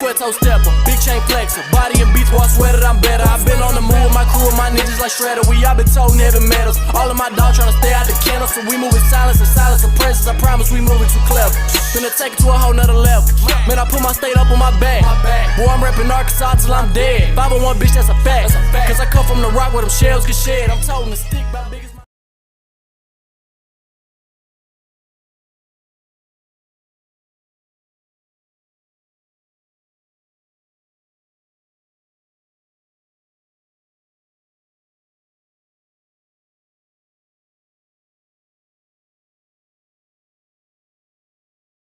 square toe stepper, big chain flexer, body and beats, boy, I swear that I'm better. I've been on the move with my crew and my ninjas like Shredder. We all been told never metals. All of my dogs tryna stay out the kennel, so we move in silence and silence of presence. I promise we moving too clever. Finna take it to a whole nother level. Man, I put my state up on my back. Boy, I'm reppin' Arkansas till I'm dead. 501 bitch, that's a fact. Cause I come from the rock where them shells get shed. I'm toting the stick by biggest.